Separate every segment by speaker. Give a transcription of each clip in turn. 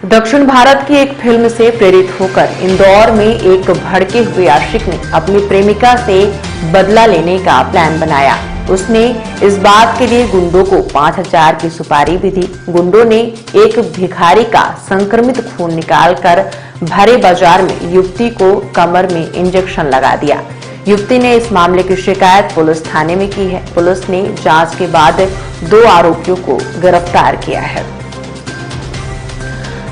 Speaker 1: दक्षिण भारत की एक फिल्म से प्रेरित होकर इंदौर में एक भड़के हुए आशिक ने अपनी प्रेमिका से बदला लेने का प्लान बनाया। उसने इस बात के लिए गुंडों को 5,000 की सुपारी भी दी। गुंडों ने एक भिखारी का संक्रमित खून निकालकर भरे बाजार में युवती को कमर में इंजेक्शन लगा दिया। युवती ने इस मामले की शिकायत पुलिस थाने में की है। पुलिस ने जांच के बाद 2 आरोपियों को गिरफ्तार किया है।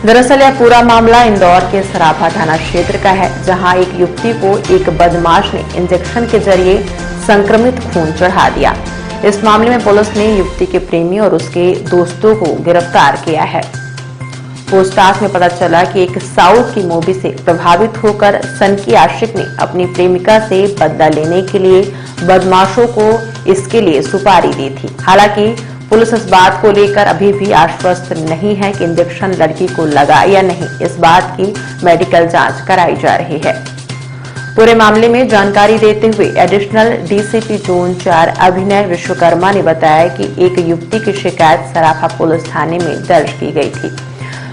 Speaker 1: दरअसल यह पूरा मामला इंदौर के सराफा थाना क्षेत्र का है, जहां एक युवती को एक बदमाश ने इंजेक्शन के जरिए संक्रमित खून चढ़ा दिया। इस मामले में पुलिस ने युवती के प्रेमी और उसके दोस्तों को गिरफ्तार किया है। पूछताछ में पता चला कि एक साउथ की मूवी से प्रभावित होकर सनकी आशिक ने अपनी प्रेमिका से बदला लेने के लिए बदमाशों को इसके लिए सुपारी दी थी। हालांकि पुलिस इस बात को लेकर अभी भी आश्वस्त नहीं है कि इंजेक्शन लड़की को लगा या नहीं। इस बात की मेडिकल जांच कराई जा रही है। पूरे मामले में जानकारी देते हुए एडिशनल डीसीपी जोन 4 अभिनय विश्वकर्मा ने बताया कि एक युवती की शिकायत सराफा पुलिस थाने में दर्ज की गई थी।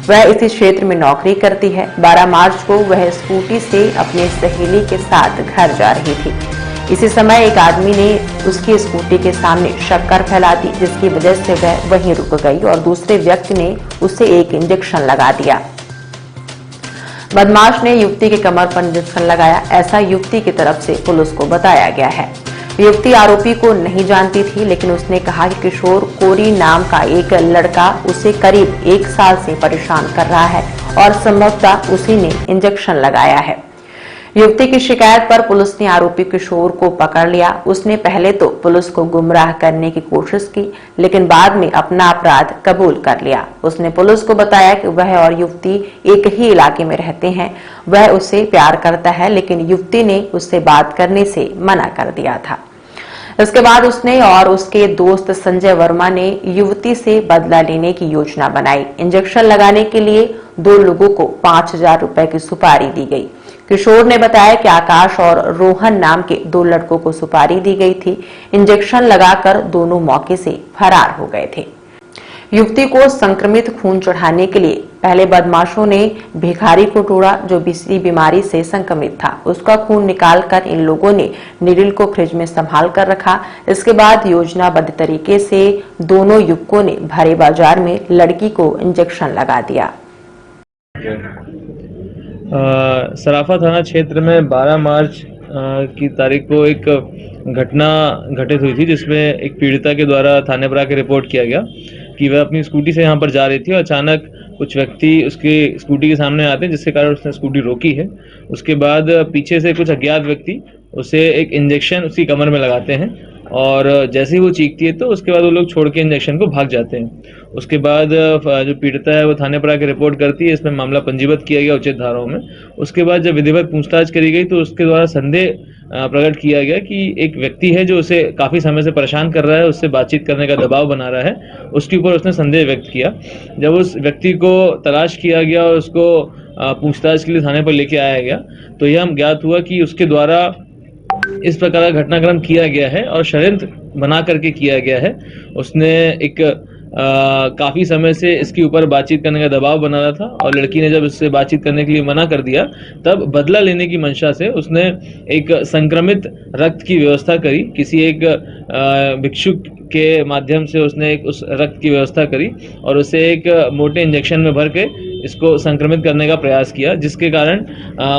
Speaker 1: वह इसी क्षेत्र में नौकरी करती है। 12 मार्च को वह स्कूटी से अपनी सहेली के साथ घर जा रही थी। इसी समय एक आदमी ने उसकी स्कूटी के सामने शक्कर फैला दी, जिसकी वजह से वह वहीं रुक गई और दूसरे व्यक्ति ने उसे एक इंजेक्शन लगा दिया। बदमाश ने युवती के कमर पर इंजेक्शन लगाया, ऐसा युवती की तरफ से पुलिस को बताया गया है। युवती आरोपी को नहीं जानती थी, लेकिन उसने कहा कि किशोर कोरी नाम का एक लड़का उसे करीब 1 साल से परेशान कर रहा है और संभवतः उसी ने इंजेक्शन लगाया है। युवती की शिकायत पर पुलिस ने आरोपी किशोर को पकड़ लिया। उसने पहले तो पुलिस को गुमराह करने की कोशिश की, लेकिन बाद में अपना अपराध कबूल कर लिया। उसने पुलिस को बताया कि वह और युवती एक ही इलाके में रहते हैं। वह उससे प्यार करता है, लेकिन युवती ने उससे बात करने से मना कर दिया था। इसके बाद उसने और उसके दोस्त संजय वर्मा ने युवती से बदला लेने की योजना बनाई। इंजेक्शन लगाने के लिए 2 लोगों को 5,000 रुपए की सुपारी दी गई। किशोर ने बताया कि आकाश और रोहन नाम के 2 लड़कों को सुपारी दी गई थी। इंजेक्शन लगाकर दोनों मौके से फरार हो गए थे। युवती को संक्रमित खून चढ़ाने के लिए पहले बदमाशों ने भिखारी को ढूंढा, जो किसी बीमारी से संक्रमित था। उसका खून निकालकर इन लोगों ने नीडल को फ्रिज में संभाल कर रखा। इसके बाद योजनाबद्ध तरीके से दोनों युवकों ने भरे बाजार में लड़की को इंजेक्शन लगा दिया।
Speaker 2: सराफा थाना क्षेत्र में 12 मार्च की तारीख को एक घटना घटित हुई थी, जिसमें एक पीड़िता के द्वारा थाने पर आकर रिपोर्ट किया गया कि वह अपनी स्कूटी से यहाँ पर जा रही थी और अचानक कुछ व्यक्ति उसके स्कूटी के सामने आते हैं, जिसके कारण उसने स्कूटी रोकी है। उसके बाद पीछे से कुछ अज्ञात व्यक्ति उसे एक इंजेक्शन उसकी कमर में लगाते हैं और जैसे ही वो चीखती है तो उसके बाद वो लोग छोड़ के इंजेक्शन को भाग जाते हैं। उसके बाद जो पीड़िता है वो थाने पर आकर रिपोर्ट करती है। इसमें मामला पंजीबद्ध किया गया उचित धाराओं में। उसके बाद जब विधिवत पूछताछ करी गई तो उसके द्वारा संदेह प्रकट किया गया कि एक व्यक्ति है जो उसे काफ़ी समय से परेशान कर रहा है, उससे बातचीत करने का दबाव बना रहा है। उसके ऊपर उसने संदेह व्यक्त किया। जब उस व्यक्ति को तलाश किया गया और उसको पूछताछ के लिए थाने पर लेके आया गया तो यह हम ज्ञात हुआ कि उसके द्वारा इस प्रकार का घटनाक्रम किया गया है और षड्यंत्र बना करके किया गया है। उसने एक काफ़ी समय से इसके ऊपर बातचीत करने का दबाव बना रहा था और लड़की ने जब इससे बातचीत करने के लिए मना कर दिया तब बदला लेने की मंशा से उसने एक संक्रमित रक्त की व्यवस्था करी। किसी एक भिक्षुक के माध्यम से उसने एक उस रक्त की व्यवस्था करी और उसे एक मोटे इंजेक्शन में भर के इसको संक्रमित करने का प्रयास किया, जिसके कारण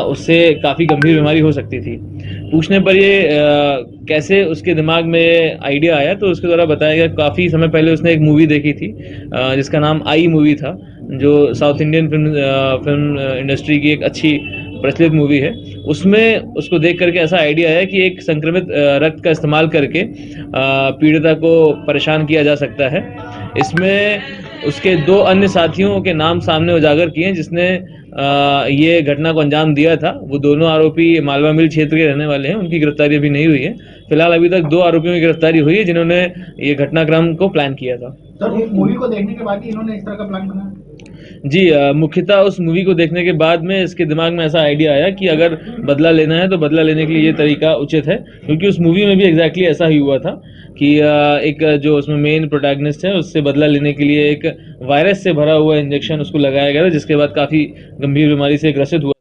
Speaker 2: उससे काफ़ी गंभीर बीमारी हो सकती थी। पूछने पर ये कैसे उसके दिमाग में आइडिया आया तो उसके द्वारा बताया गया काफ़ी समय पहले उसने एक मूवी देखी थी जिसका नाम आई मूवी था, जो साउथ इंडियन फिल्म इंडस्ट्री की एक अच्छी प्रचलित मूवी है। उसमें उसको देख करके ऐसा आइडिया आया कि एक संक्रमित रक्त का इस्तेमाल करके पीड़िता को परेशान किया जा सकता है। इसमें उसके 2 अन्य साथियों के नाम सामने उजागर किए जिसने ये घटना को अंजाम दिया था। वो दोनों आरोपी मालवा मिल क्षेत्र के रहने वाले हैं। उनकी गिरफ्तारी अभी नहीं हुई है। फिलहाल अभी तक 2 आरोपियों की गिरफ्तारी हुई है जिन्होंने ये घटनाक्रम को प्लान किया था।
Speaker 3: सर, मूवी को देखने के बाद ही इन्होंने इस तरह का प्लान बनाया?
Speaker 2: जी मुख्यतः उस मूवी को देखने के बाद में इसके दिमाग में ऐसा आइडिया आया कि अगर बदला लेना है तो बदला लेने के लिए ये तरीका उचित है, क्योंकि उस मूवी में भी एग्जैक्टली ऐसा ही हुआ था कि एक जो उसमें मेन प्रोटैगनिस्ट है उससे बदला लेने के लिए एक वायरस से भरा हुआ इंजेक्शन उसको लगाया गया था, जिसके बाद काफ़ी गंभीर बीमारी से ग्रसित हुआ।